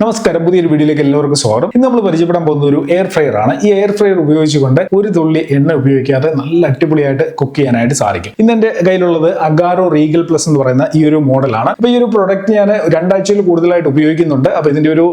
നമസ്കാരം, പുതിയൊരു വീഡിയോയിലേക്ക് എല്ലാവർക്കും സ്വാഗതം. ഇന്ന് നമ്മൾ പരിചയപ്പെടാൻ പോകുന്ന ഒരു എയർ ഫ്രയർ ആണ്. ഈ എയർ ഫ്രയർ ഉപയോഗിച്ചുകൊണ്ട് ഒരു തുള്ളി എണ്ണ ഉപയോഗിക്കാതെ നല്ല അടിപൊളിയായിട്ട് കുക്ക് ചെയ്യാനായിട്ട് സാധിക്കും. ഇന്ന് എന്റെ കയ്യിലുള്ളത് അഗാറോ റീഗൽ പ്ലസ് എന്ന് പറയുന്ന ഈ ഒരു മോഡലാണ്. അപ്പൊ ഈ ഒരു പ്രൊഡക്റ്റ് ഞാൻ രണ്ടാഴ്ചയിൽ കൂടുതലായിട്ട് ഉപയോഗിക്കുന്നുണ്ട്. അപ്പൊ ഇതിന്റെ ഒരു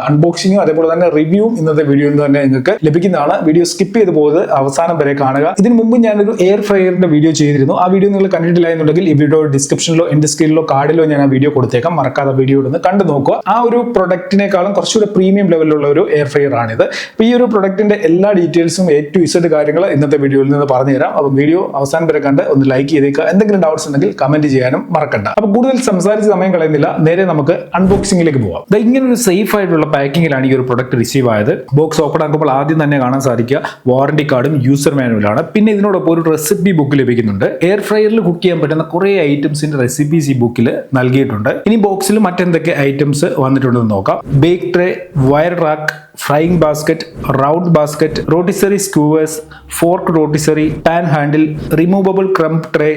അൺബോക്സിങ്ങും അതേപോലെ തന്നെ റിവ്യൂവും ഇന്നത്തെ വീഡിയോയിൽ തന്നെ നിങ്ങൾക്ക് ലഭിക്കുന്നതാണ്. വീഡിയോ സ്കിപ്പ് ചെയ്ത് പോകുന്നത് അവസാനം വരെ കാണുക. ഇതിന് മുമ്പ് ഞാനൊരു എയർ ഫ്രയറിന്റെ വീഡിയോ ചെയ്തിരുന്നു. ആ വീഡിയോ നിങ്ങൾ കണ്ടിട്ടില്ല എന്നുണ്ടെങ്കിൽ ഈ വീഡിയോ ഡിസ്ക്രിപ്ഷനിലോ എന്റെ സ്ക്രീനിലോ കാർഡിലോ ഞാൻ ആ വീഡിയോ കൊടുത്തേക്കാം. മറക്കാതെ വീഡിയോ ഇടുന്ന് കണ്ടു നോക്കുക. ആ ഒരു പ്രൊഡക്റ്റിനേക്കാളും കുറച്ചുകൂടെ പ്രീമിയം ലെവലിലുള്ള ഒരു എയർ ഫ്രയർ ആണിത്. അപ്പൊ ഈ ഒരു പ്രൊഡക്റ്റിന്റെ എല്ലാ ഡീറ്റെയിൽസും A to Z കാര്യങ്ങൾ ഇന്നത്തെ വീഡിയോയിൽ നിന്ന് പറഞ്ഞു തരാം. അപ്പൊ വീഡിയോ അവസാനം വരെ കണ്ട് ഒന്ന് ലൈക്ക് ചെയ്തേക്കുക. എന്തെങ്കിലും ഡൗട്ട്സ് ഉണ്ടെങ്കിൽ കമന്റ് ചെയ്യാനും മറക്കണ്ട. അപ്പൊ കൂടുതൽ സംസാരിച്ച് സമയം കളയുന്നില്ല, നേരെ നമുക്ക് അൺബോക്സിംഗിലേക്ക് പോവാം. ഇങ്ങനെ ഒരു സേഫ് ആയിട്ടുള്ള പാക്കിങ്ങിലാണ് ഈ ഒരു പ്രൊഡക്റ്റ് റിസീവ് ആയത്. ബോക്സ് ഓപ്പൺ ആക്കുമ്പോൾ ആദ്യം തന്നെ കാണാൻ സാധിക്കുക വാറന്റി കാർഡും യൂസർ മാനുവലാണ്. പിന്നെ ഇതിനോടൊപ്പം ഒരു റെസിപ്പി ബുക്ക് ലഭിക്കുന്നുണ്ട്. എയർ ഫ്രയറിൽ കുക്ക് ചെയ്യാൻ പറ്റുന്ന കുറെ ഐറ്റംസിന്റെ റെസിപ്പീസ് ഈ ബുക്കിൽ നൽകിയിട്ടുണ്ട്. ഇനി ബോക്സിൽ മറ്റെന്തൊക്കെ ഐറ്റംസ് വന്നിട്ടുണ്ടെന്ന് നോക്കാം. Bake tray, wire rack, frying basket, round basket, rotisserie skewers, fork rotisserie, pan handle, removable crumb tray,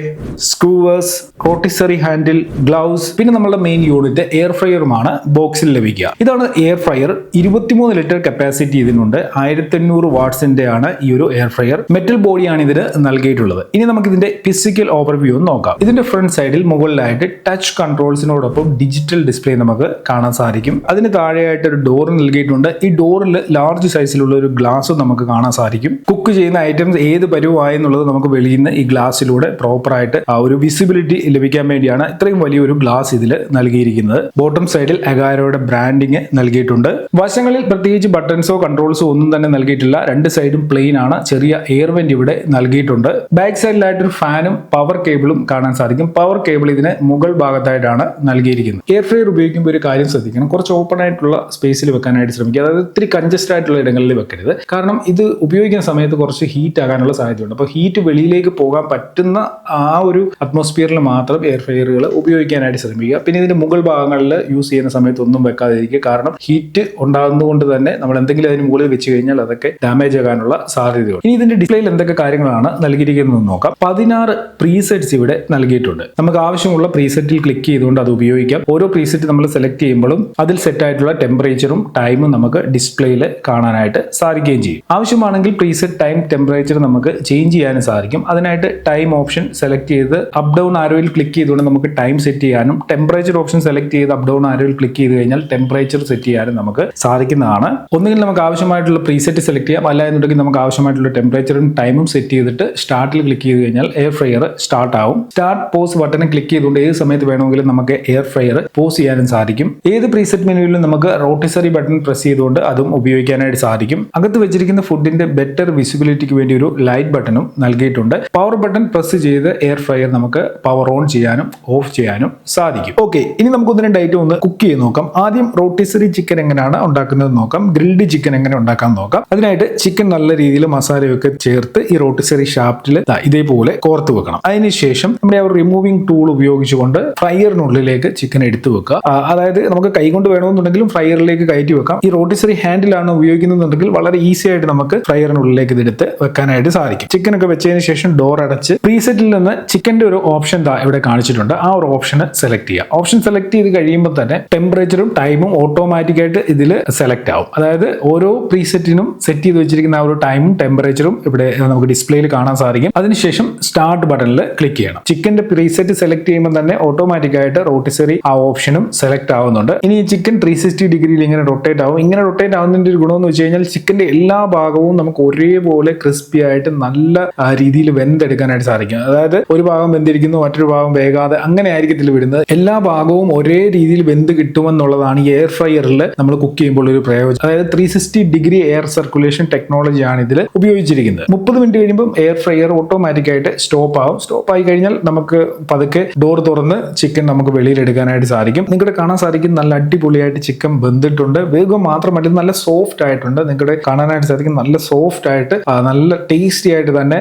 skewers, rotisserie handle, gloves, പിന്നെ നമ്മുടെ മെയിൻ യൂണിറ്റ് എയർ ഫ്രയറുമാണ് ബോക്സിൽ ലഭിക്കുക. ഇതാണ് എയർ ഫ്രയർ. 23 ലിറ്റർ കപ്പാസിറ്റി ഇതിനുണ്ട്. 1500 വാട്ട്സിന്റെ ആണ് ഈ ഒരു എയർ ഫ്രയർ. മെറ്റൽ ബോഡിയാണ് ഇതിന് നൽകിയിട്ടുള്ളത്. ഇനി നമുക്ക് ഇതിന്റെ ഫിസിക്കൽ ഓവർവ്യൂ ഒന്ന് നോക്കാം. ഇതിന്റെ ഫ്രണ്ട് സൈഡിൽ മുകളിലായിട്ട് ടച്ച് കൺട്രോൾസിനോടൊപ്പം ഡിജിറ്റൽ ഡിസ്പ്ലേ നമുക്ക് കാണാൻ സാധിക്കും. അതിന് താഴെയായിട്ട് ഒരു ഡോർ നൽകിയിട്ടുണ്ട്. ഈ ഡോറിൽ ലാർജ് സൈസിലുള്ള ഒരു ഗ്ലാസും നമുക്ക് കാണാൻ സാധിക്കും. കുക്ക് ചെയ്യുന്ന ഐറ്റംസ് ഏത് പരുവായെന്നുള്ളത് നമുക്ക് വെളിയിൽ നിന്ന് ഈ ഗ്ലാസ്സിലൂടെ പ്രോപ്പറായിട്ട് ആ ഒരു വിസിബിലിറ്റി ലഭിക്കാൻ വേണ്ടിയാണ് ഇത്രയും വലിയൊരു ഗ്ലാസ് ഇതിൽ നൽകിയിരിക്കുന്നത്. ബോട്ടം സൈഡിൽ അഗാരോയുടെ ബ്രാൻഡിങ് നൽകിയിട്ടുണ്ട്. വശങ്ങളിൽ പ്രത്യേകിച്ച് ബട്ടൺസോ കൺട്രോൾസോ ഒന്നും തന്നെ നൽകിയിട്ടില്ല. രണ്ട് സൈഡും പ്ലെയിൻ ആണ്. ചെറിയ എയർ വെന്റ് ഇവിടെ നൽകിയിട്ടുണ്ട്. ബാക്ക് സൈഡിലായിട്ടൊരു ഫാനും പവർ കേബിളും കാണാൻ സാധിക്കും. പവർ കേബിൾ ഇതിന് മുകൾ ഭാഗത്തായിട്ടാണ് നൽകിയിരിക്കുന്നത്. എയർ ഫ്രയർ ഉപയോഗിക്കുമ്പോൾ ഒരു കാര്യം ശ്രദ്ധിക്കണം, കുറച്ച് ഓപ്പൺ ആയിട്ടുള്ള സ്പേസിൽ വെക്കാനായിട്ട് ശ്രമിക്കുക. അതായത് ഒത്തിരി കൺജസ്റ്റഡ് ആയിട്ടുള്ള ഇടങ്ങളിൽ വെക്കരുത്. കാരണം ഇത് ഉപയോഗിക്കുന്ന സമയത്ത് കുറച്ച് ഹീറ്റ് ആകാനുള്ള സാധ്യതയുണ്ട്. അപ്പോൾ ഹീറ്റ് വെളിയിലേക്ക് പോകാൻ പറ്റുന്ന ആ ഒരു അറ്റ്മോസ്ഫിയറിൽ മാത്രം എയർ ഫ്രയറുകൾ ഉപയോഗിക്കാനായിട്ട് ശ്രമിക്കുക. പിന്നെ ഇതിന്റെ മുകൾ ഭാഗങ്ങളിൽ യൂസ് ചെയ്യുന്ന സമയത്ത് ഒന്നും വെക്കാതിരിക്കുക. കാരണം ഹീറ്റ് ഉണ്ടാകുന്നതുകൊണ്ട് തന്നെ നമ്മൾ എന്തെങ്കിലും അതിന് മുകളിൽ വെച്ച് കഴിഞ്ഞാൽ അതൊക്കെ ഡാമേജ് ആകാനുള്ള സാധ്യതയുണ്ട്. ഇനി ഇതിന്റെ ഡിസ്പ്ലേയിൽ എന്തൊക്കെ കാര്യങ്ങളാണ് നൽകിയിരിക്കുന്നത് നോക്കാം. 16 പ്രീസെറ്റ്സ് ഇവിടെ നൽകിയിട്ടുണ്ട്. നമുക്ക് ആവശ്യമുള്ള പ്രീസെറ്റിൽ ക്ലിക്ക് ചെയ്തുകൊണ്ട് അത് ഉപയോഗിക്കാം. ഓരോ പ്രീസെറ്റ് നമ്മൾ സെലക്ട് ചെയ്യുമ്പോഴും അതിൽ സെറ്റ് ആയിട്ടുള്ള ടെമ്പറേച്ചറും ടൈമും നമുക്ക് ഡിസ്പ്ലേയിൽ കാണാനായിട്ട് സാധിക്കുകയും ചെയ്യും. ആവശ്യമാണെങ്കിൽ പ്രീസെറ്റ് ടൈം ടെമ്പറേച്ചർ നമുക്ക് ചേഞ്ച് ചെയ്യാനും സാധിക്കും. അതിനായിട്ട് ടൈം ഓപ്ഷൻ സെലക്ട് ചെയ്ത് അപ്പ് ഡൗൺ ആരോയിൽ ക്ലിക്ക് ചെയ്തുകൊണ്ട് നമുക്ക് ടൈം സെറ്റ് ചെയ്യാനും, ടെമ്പറേച്ചർ ഓപ്ഷൻ സെലക്ട് ചെയ്ത് അപ്പ് ഡൗൺ ആരോയിൽ ക്ലിക്ക് ചെയ്ത് കഴിഞ്ഞാൽ ടെമ്പറേച്ചർ സെറ്റ് ചെയ്യാനും നമുക്ക് സാധിക്കുന്നതാണ്. ഒന്നുകിൽ നമുക്ക് ആവശ്യമായിട്ടുള്ള പ്രീസെറ്റ് സെലക്ട് ചെയ്യാം, അല്ല എന്നുണ്ടെങ്കിൽ നമുക്ക് ആവശ്യമായിട്ടുള്ള ടെമ്പറേച്ചറും ടൈമും സെറ്റ് ചെയ്തിട്ട് സ്റ്റാർട്ടിൽ ക്ലിക്ക് ചെയ്ത് കഴിഞ്ഞാൽ എയർ ഫ്രയർ സ്റ്റാർട്ട് ആവും. സ്റ്റാർട്ട് പോസ് ബട്ടൺ ക്ലിക്ക് ചെയ്തുകൊണ്ട് ഏത് സമയത്ത് വേണമെങ്കിലും നമുക്ക് എയർ ഫ്രയർ പോസ് ചെയ്യാനും സാധിക്കും. ഏത് പ്രീസെറ്റ് മെനുവിലും നമുക്ക് റോട്ടിസറി ബട്ടൺ പ്രസ് ചെയ്തുകൊണ്ട് അതും ഉപയോഗിക്കാനായിട്ട് സാധിക്കും. അകത്ത് വെച്ചിരിക്കുന്ന ഫുഡിന്റെ ബെറ്റർ വിസിബിലിറ്റിക്ക് വേണ്ടി ഒരു ലൈറ്റ് ബട്ടണും നൽകിയിട്ടുണ്ട്. പവർ ബട്ടൺ പ്രസ് ചെയ്ത് എയർ ഫ്രയർ നമുക്ക് പവർ ഓൺ ചെയ്യാനും ഓഫ് ചെയ്യാനും സാധിക്കും. ഓക്കെ, ഇനി നമുക്ക് ഒന്ന് രണ്ട് ഐറ്റം ഒന്ന് കുക്ക് ചെയ്ത് നോക്കാം. ആദ്യം റോട്ടിസറി ചിക്കൻ എങ്ങനെയാണ് ഉണ്ടാക്കുന്നത് നോക്കാം. ഗ്രിൽഡ് ചിക്കൻ എങ്ങനെ ഉണ്ടാക്കാൻ നോക്കാം. അതിനായിട്ട് ചിക്കൻ നല്ല രീതിയിൽ മസാലയൊക്കെ ചേർത്ത് ഈ റോട്ടിസറി ഷാഫ്റ്റിൽ ഇതേപോലെ കോർത്ത് വെക്കണം. അതിനുശേഷം നമ്മുടെ ആ റിമൂവിംഗ് ടൂൾ ഉപയോഗിച്ചുകൊണ്ട് ഫ്രയറിനുള്ളിലേക്ക് ചിക്കൻ എടുത്തു വെക്കുക. അതായത് നമുക്ക് കൈകൊണ്ട് വേണമെന്നുണ്ടെങ്കിലും ഫ്രയറിലേക്ക് കയറ്റി വെക്കാം. ഈ റോട്ടിസറി ഹാൻഡിലാണ് ഉപയോഗിക്കുന്നുണ്ടെങ്കിൽ വളരെ ഈസി ആയിട്ട് നമുക്ക് ഫ്രയറിനുള്ളിലേക്ക് ഇതെടുത്ത് വെക്കാനായിട്ട് സാധിക്കും. ചിക്കൻ ഒക്കെ വെച്ചതിന് ശേഷം ഡോർ അടച്ച് പ്രീസെറ്റിൽ നിന്ന് ചിക്കന്റെ ഒരു ഓപ്ഷൻ ഇവിടെ കാണിച്ചിട്ടുണ്ട്. ആ ഒരു ഓപ്ഷന് സെലക്ട് ചെയ്യുക. ഓപ്ഷൻ സെലക്ട് ചെയ്ത് കഴിയുമ്പോൾ തന്നെ ടെമ്പറേച്ചറും ടൈമും ഓട്ടോമാറ്റിക് ആയിട്ട് ഇതിൽ സെലക്ട് ആവും. അതായത് ഓരോ പ്രീസെറ്റിനും സെറ്റ് ചെയ്ത് വെച്ചിരിക്കുന്ന ആ ഒരു ടൈമും ടെമ്പറേച്ചറും ഇവിടെ നമുക്ക് ഡിസ്പ്ലേയിൽ കാണാൻ സാധിക്കും. അതിനുശേഷം സ്റ്റാർട്ട് ബട്ടണിൽ ക്ലിക്ക് ചെയ്യണം. ചിക്കന്റെ പ്രീസെറ്റ് സെലക്ട് ചെയ്യുമ്പോൾ തന്നെ ഓട്ടോമാറ്റിക് ആയിട്ട് റോട്ടിസറി ആ ഓപ്ഷനും സെലക്ട് ആവുന്നുണ്ട്. ഇനി ഈ ചിക്കൻ 360 ഡിഗ്രിയിൽ ഇങ്ങനെ റൊട്ടേറ്റ് ആവും. ഇങ്ങനെ റൊട്ടേറ്റ് ആവുന്നതിന്റെ ഒരു ഗുണമെന്ന് വെച്ച് കഴിഞ്ഞാൽ ചിക്കന്റെ എല്ലാ ഭാഗവും നമുക്ക് ഒരേപോലെ ക്രിസ്പി ആയിട്ട് നല്ല രീതിയിൽ വെന്തെടുക്കാനായിട്ട് സാധിക്കും. അതായത് ഒരു ഭാഗം വെന്തിരിക്കുന്നു, മറ്റൊരു ഭാഗം വേകാതെ അങ്ങനെ ആയിരിക്കത്തില്ല വിടുന്നത്. എല്ലാ ഭാഗവും ഒരേ രീതിയിൽ വെന്ത് കിട്ടുമെന്നുള്ളതാണ് ഈ എയർ ഫ്രയറിൽ നമ്മൾ കുക്ക് ചെയ്യുമ്പോൾ ഒരു പ്രയോജനം. അതായത് 360 ഡിഗ്രി എയർ സർക്കുലേഷൻ ടെക്നോളജിയാണ് ഇതിൽ ഉപയോഗിച്ചിരിക്കുന്നത്. 30 മിനിറ്റ് കഴിയുമ്പോൾ എയർ ഫ്രയർ ഓട്ടോമാറ്റിക് ആയിട്ട് സ്റ്റോപ്പ് ആവും. സ്റ്റോപ്പ് ആയി കഴിഞ്ഞാൽ നമുക്ക് പതുക്കെ ഡോർ തുറന്ന് ചിക്കൻ നമുക്ക് വെളിയിൽ എടുക്കാനായിട്ട് സാധിക്കും. നിങ്ങളുടെ കാണാൻ സാധിക്കും നല്ല അടിപൊളിയായിട്ട് ചിക്കൻ വെന്തിട്ടുണ്ട്. വേഗം മാത്രമല്ല നല്ല സോഫ്റ്റ് ആയിട്ടുണ്ട്. നിങ്ങളുടെ കാണാനായിട്ട് സാധിക്കും നല്ല സോഫ്റ്റ് ആയിട്ട് നല്ല ടേസ്റ്റി ആയിട്ട് തന്നെ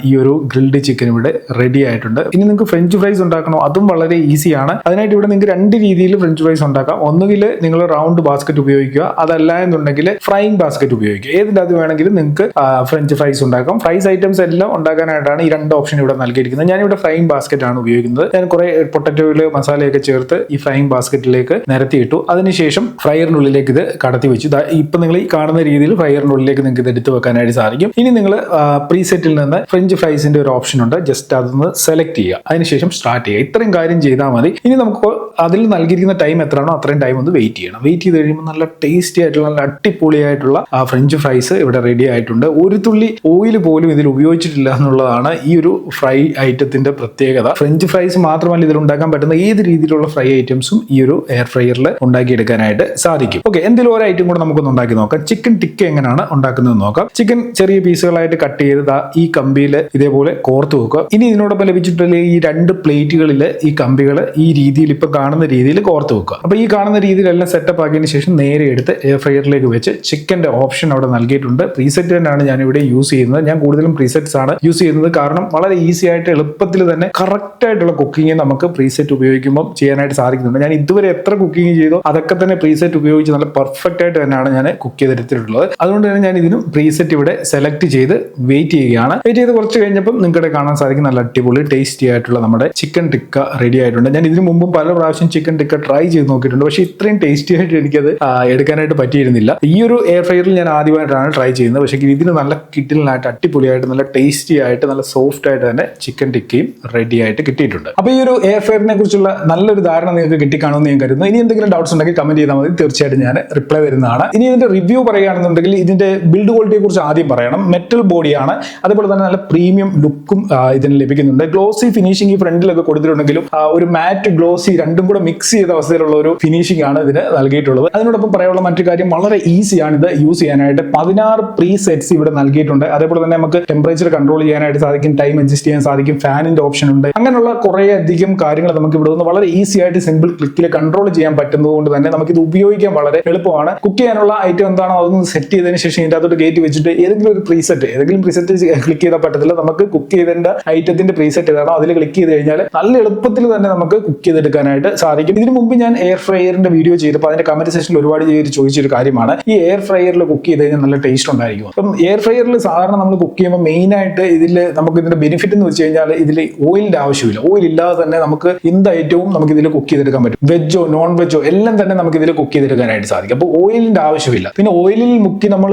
ഈ ഒരു ഗ്രിൽഡ് ചിക്കൻ ഇവിടെ റെഡി ആയിട്ടുണ്ട്. ഇനി നിങ്ങൾക്ക് ഫ്രഞ്ച് ഫ്രൈസ് ഉണ്ടാക്കണോ, അതും വളരെ ഈസിയാണ്. അതിനായിട്ട് ഇവിടെ നിങ്ങൾക്ക് രണ്ട് രീതിയിൽ ഫ്രഞ്ച് ഫ്രൈസ് ഉണ്ടാക്കാം. ഒന്നുകിൽ നിങ്ങൾ റൗണ്ട് ബാസ്ക്കറ്റ് ഉപയോഗിക്കുക, അതല്ല എന്നുണ്ടെങ്കിൽ ഫ്രൈയിങ് ബാസ്ക്കറ്റ് ഉപയോഗിക്കുക. ഏതിൻ്റെ അത് വേണമെങ്കിലും നിങ്ങൾക്ക് ഫ്രഞ്ച് ഫ്രൈസ് ഉണ്ടാക്കാം. ഫ്രൈസ് ഐറ്റംസ് എല്ലാം ഉണ്ടാക്കാനായിട്ടാണ് ഈ രണ്ട് ഓപ്ഷൻ ഇവിടെ നൽകിയിരിക്കുന്നത്. ഞാനിവിടെ ഫ്രൈയിങ് ബാസ്ക്കറ്റ് ആണ് ഉപയോഗിക്കുന്നത്. ഞാൻ കുറെ പൊട്ടറ്റോയിൽ മസാലയൊക്കെ ചേർത്ത് ഈ ഫ്രൈയിങ് ബാസ്ക്കറ്റിലേക്ക് നിരത്തിയിട്ടു. അതിനുശേഷം അതിനുശേഷം ഫ്രയറിനുള്ളിലേക്ക് ഇത് കടത്തി വെച്ചു. ഇപ്പൊ നിങ്ങൾ ഈ കാണുന്ന രീതിയിൽ ഫ്രയറിനുള്ളിലേക്ക് നിങ്ങൾക്ക് ഇത് എടുത്ത് വെക്കാനായിട്ട് സാധിക്കും. ഇനി നിങ്ങൾ പ്രീസെറ്റിൽ നിന്ന് ഫ്രഞ്ച് ഫ്രൈസിന്റെ ഒരു ഓപ്ഷൻ ഉണ്ട്, ജസ്റ്റ് അതൊന്ന് സെലക്ട് ചെയ്യുക, അതിനുശേഷം സ്റ്റാർട്ട് ചെയ്യുക. ഇത്രയും കാര്യം ചെയ്താൽ മതി. ഇനി നമുക്ക് അതിൽ നൽകിയിരിക്കുന്ന ടൈം എത്രയാണോ അത്രയും ടൈം ഒന്ന് വെയിറ്റ് ചെയ്യണം. വെയിറ്റ് ചെയ്ത് കഴിയുമ്പോൾ നല്ല ടേസ്റ്റി ആയിട്ടുള്ള നല്ല അടിപൊളിയായിട്ടുള്ള ഫ്രഞ്ച് ഫ്രൈസ് ഇവിടെ റെഡി ആയിട്ടുണ്ട്. ഒരു തുള്ളി ഓയിൽ പോലും ഇതിൽ ഉപയോഗിച്ചിട്ടില്ല എന്നുള്ളതാണ് ഈ ഒരു ഫ്രൈ ഐറ്റത്തിന്റെ പ്രത്യേകത. ഫ്രഞ്ച് ഫ്രൈസ് മാത്രമല്ല ഇതിൽ ഉണ്ടാക്കാൻ പറ്റുന്ന ഏത് രീതിയിലുള്ള ഫ്രൈ ഐറ്റംസും ഈ ഒരു എയർ ഫ്രയറിൽ ഉണ്ടാക്കിയെടുക്കാനായിട്ട് സാധിക്കും. ഓക്കെ, എന്തെങ്കിലും ഒരു ഐറ്റം കൂടെ നമുക്കൊന്ന് ഉണ്ടാക്കി നോക്കാം. ചിക്കൻ ടിക്ക എങ്ങനെയാണ് ഉണ്ടാക്കുന്നത് നോക്കാം. ചിക്കൻ ചെറിയ പീസുകളായിട്ട് കട്ട് ചെയ്ത് ഈ കമ്പിയിൽ ഇതേപോലെ കോർത്ത് വെക്കുക. ഇനി ഇതിനോടൊപ്പം ലഭിച്ചിട്ടുള്ള ഈ 2 പ്ലേറ്റുകളിൽ ഈ കമ്പികൾ ഈ രീതിയിൽ ഇപ്പൊ കാണുന്ന രീതിയിൽ കോർത്ത് വെക്കുക. അപ്പൊ ഈ കാണുന്ന രീതിയിലെല്ലാം സെറ്റപ്പ് ആക്കിയതിനു ശേഷം നേരെ എടുത്ത് എയർ ഫ്രയറിലേക്ക് വെച്ച് ചിക്കന്റെ ഓപ്ഷൻ അവിടെ നൽകിയിട്ടുണ്ട്. പ്രീസെറ്റ് തന്നെയാണ് ഞാൻ ഇവിടെ യൂസ് ചെയ്യുന്നത്. ഞാൻ കൂടുതലും പ്രീസെറ്റ്സ് ആണ് യൂസ് ചെയ്യുന്നത്, കാരണം വളരെ ഈസി ആയിട്ട് എളുപ്പത്തിൽ തന്നെ കറക്റ്റ് ആയിട്ടുള്ള കുക്കിംഗ് നമുക്ക് പ്രീസെറ്റ് ഉപയോഗിക്കുമ്പോൾ ചെയ്യാനായിട്ട് സാധിക്കുന്നുണ്ട്. ഞാൻ ഇതുവരെ എത്ര കുക്കിംഗ് ചെയ്തോ അതൊക്കെ തന്നെ പ്രീസെറ്റ് ഉപയോഗിച്ച് നല്ല പെർഫെക്റ്റ് ആയിട്ട് തന്നെയാണ് ഞാൻ കുക്ക് ചെയ്തെടുത്തിട്ടുള്ളത്. അതുകൊണ്ട് തന്നെ ഞാൻ ഇതിനും പ്രീസെറ്റ് ഇവിടെ സെലക്ട് ചെയ്ത് വെയിറ്റ് ചെയ്യുകയാണ്. വെയിറ്റ് ചെയ്ത് കുറച്ച് കഴിഞ്ഞപ്പോൾ നിങ്ങൾക്ക് കാണാൻ സാധിക്കും നല്ല അടിപൊളി ടേസ്റ്റി ആയിട്ടുള്ള നമ്മുടെ ചിക്കൻ ടിക്ക റെഡി ആയിട്ടുണ്ട്. ഞാൻ ഇതിനു മുമ്പും പല പ്രാവശ്യം ചിക്കൻ ടിക്ക ട്രൈ ചെയ്ത് നോക്കിയിട്ടുണ്ട്, പക്ഷേ ഇത്രയും ടേസ്റ്റി ആയിട്ട് എനിക്കത് എടുക്കാനായിട്ട് പറ്റിയിരുന്നില്ല. ഈ ഒരു എയർ ഫ്രയറിൽ ഞാൻ ആദ്യമായിട്ടാണ് ട്രൈ ചെയ്യുന്നത്. പക്ഷേ ഇതിന് നല്ല കിട്ടിലായിട്ട് അടിപൊളിയായിട്ട് നല്ല ടേസ്റ്റി ആയിട്ട് നല്ല സോഫ്റ്റ് ആയിട്ട് തന്നെ ചിക്കൻ ടിക്കയും റെഡി ആയിട്ട് കിട്ടിയിട്ടുണ്ട്. അപ്പോൾ ഈ ഒരു എയർ ഫ്രയറിനെ കുറിച്ചുള്ള നല്ലൊരു ധാരണ നിങ്ങൾക്ക് കിട്ടിക്കാണുമെന്ന് ഞാൻ കരുതുന്നു. ഇനി എന്തെങ്കിലും ഡൗട്ട്സ് ഉണ്ടെങ്കിൽ കമന്റ് ചെയ്താൽ മതി, തീർച്ചയായിട്ടും ഞാൻ റിപ്ലൈ തരുന്നതാണ്. ഇനി ഇതിന്റെ റിവ്യൂ പറയുകയാണെന്നുണ്ടെങ്കിൽ ഇതിന്റെ ബിൽഡ് ക്വാളിറ്റിയെ കുറിച്ച് ആദ്യം പറയണം. മെറ്റൽ ബോഡിയാണ്, അതുപോലെ തന്നെ നല്ല പ്രീമിയം ലുക്കും ഇതിന് ലഭിക്കുന്നുണ്ട്. ഗ്ലോസി ഫിനിഷിംഗ് ഈ ഫ്രണ്ടിലൊക്കെ കൊടുത്തിട്ടുണ്ടെങ്കിലും ഒരു മാറ്റ് ഗ്ലോസി രണ്ടും കൂടെ മിക്സ് ചെയ്ത അവസ്ഥയിലുള്ള ഒരു ഫിനിഷിംഗ് ആണ് ഇതിന് നൽകിയിട്ടുള്ളത്. അതിനോടൊപ്പം പറയാനുള്ള മറ്റു കാര്യം വളരെ ഈസിയാണ് ഇത് യൂസ് ചെയ്യാനായിട്ട്. 16 പ്രീസെറ്റ്സ് ഇവിടെ നൽകിയിട്ടുണ്ട്. അതേപോലെ തന്നെ നമുക്ക് ടെമ്പറേച്ചർ കൺട്രോൾ ചെയ്യാനായിട്ട് സാധിക്കും, ടൈം അഡ്ജസ്റ്റ് ചെയ്യാൻ സാധിക്കും, ഫാനിന്റെ ഓപ്ഷൻ ഉണ്ട്. അങ്ങനെയുള്ള കുറെ അധികം കാര്യങ്ങൾ നമുക്ക് ഇവിടെ നിന്ന് വളരെ ഈസി ആയിട്ട് സിമ്പിൾ ക്ലിക്കിൽ കൺട്രോൾ ചെയ്യാൻ പറ്റുന്നത് കൊണ്ട് തന്നെ നമുക്ക് ഇത് ഉപയോഗിക്കാൻ വളരെ എളുപ്പമാണ്. കുക്ക് ചെയ്യാനുള്ള ഐറ്റം എന്താണോ അതൊന്ന് സെറ്റ് ചെയ്തതിന് ശേഷം ഇതിന്റെ അകത്തോട്ട് കയറ്റി വെച്ചിട്ട് ഏതെങ്കിലും പ്രീസെറ്റ് ക്ലിക്ക് ചെയ്താൽ പറ്റത്തില്ല. നമുക്ക് കുക്ക് ചെയ്തതിന്റെ ഐറ്റത്തിന്റെ പ്രീസെറ്റ് ഏതാണോ അതിൽ ക്ലിക്ക് ചെയ്ത് കഴിഞ്ഞാൽ നല്ല എളുപ്പത്തിൽ തന്നെ നമുക്ക് കുക്ക് ചെയ്തെടുക്കാനായിട്ട് സാധിക്കും. ഇതിനു മുമ്പ് ഞാൻ എയർ ഫ്രയറിന്റെ വീഡിയോ ചെയ്തപ്പോൾ അതിന്റെ കമന്റ് സെക്ഷനിൽ ഒരുപാട് പേര് ചോദിച്ചൊരു കാര്യമാണ്, ഈ എയർ ഫ്രയറിൽ കുക്ക് ചെയ്ത് കഴിഞ്ഞാൽ നല്ല ടേസ്റ്റ് ഉണ്ടായിരിക്കും. അപ്പം എയർ ഫ്രയറിൽ സാധാരണ നമ്മൾ കുക്ക് ചെയ്യുമ്പോൾ മെയിൻ ആയിട്ട് നമുക്ക് ഇതിന്റെ ബെനിഫിറ്റ് എന്ന് വെച്ച് കഴിഞ്ഞാൽ ഇതിൽ ഓയിലിന്റെ ആവശ്യമില്ല. ഓയിൽ ഇല്ലാതെ തന്നെ നമുക്ക് എന്ത് ഐറ്റവും നമുക്ക് ഇതിൽ കുക്ക് ചെയ്തെടുക്കാൻ പറ്റും. വെജോ നോൺ വെജോ എല്ലാം തന്നെ നമുക്ക് ഇതിൽ കുക്ക് ചെയ്തെടുക്കാനായിട്ട് സാധിക്കും. അപ്പോൾ ഓയിലിന്റെ ആവശ്യമില്ല. പിന്നെ ഓയിലിൽ മുക്കി നമ്മൾ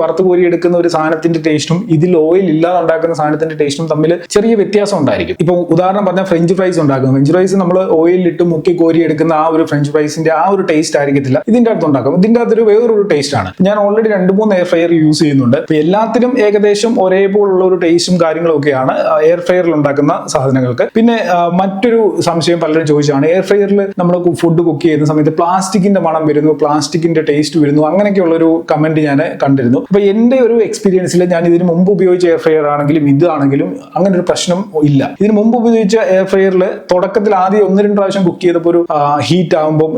വറുത്ത് കോരി എടുക്കുന്ന ഒരു സാധനത്തിന്റെ ടേസ്റ്റും ഇതിൽ ഓയിൽ ഇല്ലാതെ ഉണ്ടാക്കുന്ന സാധനത്തിന്റെ ടേസ്റ്റും തമ്മിൽ ചെറിയ വ്യത്യാസം ഉണ്ടായിരിക്കും. ഇപ്പൊ ഉദാഹരണം പറഞ്ഞാൽ ഫ്രഞ്ച് ഫ്രൈസ് ഉണ്ടാക്കും. ഫ്രഞ്ച് ഫ്രൈസ് നമ്മൾ ഓയിലിട്ട് മുക്കി കോരി എടുക്കുന്ന ആ ഒരു ഫ്രഞ്ച് ഫ്രൈസിന്റെ ആ ഒരു ടേസ്റ്റ് ആയിരിക്കത്തില്ല ഇതിന്റെ അകത്ത് ഉണ്ടാക്കും. ഇതിന്റെ അകത്തൊരു വേറൊരു ടേസ്റ്റ് ആണ്. ഞാൻ ഓൾറെഡി 2-3 എയർ ഫ്രയർ യൂസ് ചെയ്യുന്നുണ്ട്. അപ്പൊ എല്ലാത്തിലും ഏകദേശം ഒരേപോലുള്ള ഒരു ടേസ്റ്റും കാര്യങ്ങളും ഒക്കെയാണ് എയർ ഫ്രയറിൽ ഉണ്ടാക്കുന്ന സാധനങ്ങൾക്ക്. പിന്നെ മറ്റൊരു സംശയം പലരും ചോദിച്ചാണ്, എയർ ഫ്രയറിൽ നമ്മൾ ഫുഡ് കുക്ക് ചെയ്യുന്ന സമയത്ത് പ്ലാസ്റ്റിക്കിന്റെ മണം വരുന്നു, പ്ലാസ്റ്റിക്കിന്റെ ടേസ്റ്റ് വരുന്നു, അങ്ങനെയൊക്കെയുള്ള ഒരു കമന്റ് ഞാൻ കണ്ടിരുന്നു. അപ്പൊ എന്റെ ഒരു എക്സ്പീരിയൻസിൽ ഞാൻ ഇതിന് മുമ്പ് ഉപയോഗിച്ച എയർ ഫ്രയർ ആണെങ്കിലും ഇതാണെങ്കിലും അങ്ങനെ ഒരു പ്രശ്നം ഇല്ല. ഇതിന് മുമ്പ് ഉപയോഗിച്ച എയർ ഫ്രയറിൽ തുടക്കത്തിൽ ആദ്യം 1-2 പ്രാവശ്യം കുക്ക് ചെയ്തപ്പോൾ ഒരു ഹീറ്റ് ആകുമ്പോൾ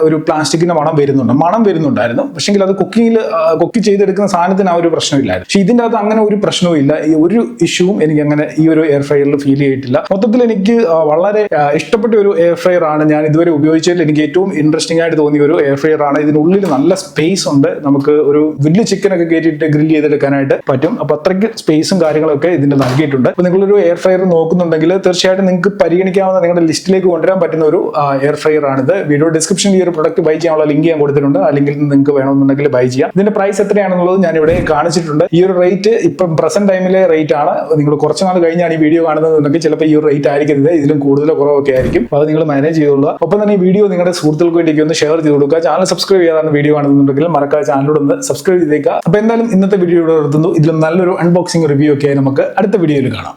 ഒരു പ്ലാസ്റ്റിക്കിന്റെ മണം വരുന്നുണ്ടായിരുന്നു. പക്ഷെങ്കിൽ അത് കുക്ക് ചെയ്തെടുക്കുന്ന സാധനത്തിന് ആ ഒരു പ്രശ്നമില്ലായിരുന്നു. പക്ഷെ ഇതിന്റെ അകത്ത് അങ്ങനെ ഒരു പ്രശ്നവും ഇല്ല. ഈ ഒരു ഇഷ്യൂവും എനിക്ക് അങ്ങനെ ഈ ഒരു എയർ ഫ്രയറിൽ ഫീൽ ചെയ്തിട്ടില്ല. മൊത്തത്തിൽ എനിക്ക് വളരെ ഇഷ്ടപ്പെട്ട ഒരു എയർ ഫ്രയർ ആണ്. ഞാൻ ഇതുവരെ ഉപയോഗിച്ചതിൽ എനിക്ക് ഏറ്റവും ഇൻട്രസ്റ്റിംഗ് ആയിട്ട് തോന്നിയ ഒരു എയർ ഫ്രയർ ആണ്. ഇതിനുള്ളിൽ നല്ല സ്പേസ് ഉണ്ട്. നമുക്ക് ഒരു വലിയ ചിക്കനൊക്കെ കയറ്റിയിട്ട് ഗ്രിൽ ചെയ്തെടുക്കാനായിട്ട് പറ്റും. അപ്പൊ അത്രയ്ക്ക് സ്പേസും കാര്യങ്ങളൊക്കെ ഇതിന്റെ നൽകിയിട്ടുണ്ട്. അപ്പൊ നിങ്ങളൊരു എയർ ഫ്രയർ നോക്കുന്നുണ്ടെങ്കിൽ തീർച്ചയായിട്ടും നിങ്ങൾക്ക് പരിഗണിക്കാവുന്ന നിങ്ങളുടെ ലിസ്റ്റിലേക്ക് കൊണ്ടുവരാൻ പറ്റുന്ന ഒരു എയർ ഫ്രയർ ആണിത്. വീഡിയോ ഡിസ്ക്രിപ്ഷനിൽ ഈ ഒരു പ്രൊഡക്റ്റ് ബൈ ചെയ്യാനുള്ള ലിങ്ക് ഞാൻ കൊടുത്തിട്ടുണ്ട്. ആ ലിങ്കിൽ നിങ്ങൾക്ക് വേണമെന്നുണ്ടെങ്കിൽ ബൈ ചെയ്യാം. ഇതിന്റെ പ്രൈസ് എത്രയാണെന്നുള്ളത് ഞാൻ ഇവിടെ കാണിച്ചിട്ടുണ്ട്. ഈ ഒരു റേറ്റ് ഇപ്പം പ്രസന്റ് ടൈമിലെ റേറ്റ് ആണ്. നിങ്ങൾ കുറച്ച് നാൾ കഴിഞ്ഞാണ് ഈ വീഡിയോ കാണുന്നതെന്നുണ്ടെങ്കിൽ ചിലപ്പോൾ ഈ ഒരു റേറ്റ് ആയിരിക്കുന്നത്, ഇതിലും കൂടുതലോ കുറവൊക്കെ ആയിരിക്കും. അപ്പോൾ അത് നിങ്ങൾ മാനേജ് ചെയ്തോളുക. ഒപ്പം തന്നെ ഈ വീഡിയോ നിങ്ങളുടെ സുഹൃത്തുക്കൾക്ക് വേണ്ടി ഒന്ന് ഷെയർ ചെയ്ത് കൊടുക്കുക. ചാനൽ സബ്സ്ക്രൈബ് ചെയ്യാതാണ് വീഡിയോ കാണുന്നുണ്ടെങ്കിൽ മറക്കാതെ ചാനലിലൂടെ ഒന്ന് സബ്സ്ക്രൈബ് ചെയ്തേക്കുക. അപ്പോൾ എന്തായാലും ഇന്നത്തെ വീഡിയോ ഇവിടെ നിർത്തുന്നു. ഇതിലും നല്ലൊരു അൺബോക്സിംഗ് റിവ്യൂ ഒക്കെ ആയി നമുക്ക് അടുത്ത വീഡിയോയിൽ കാണാം.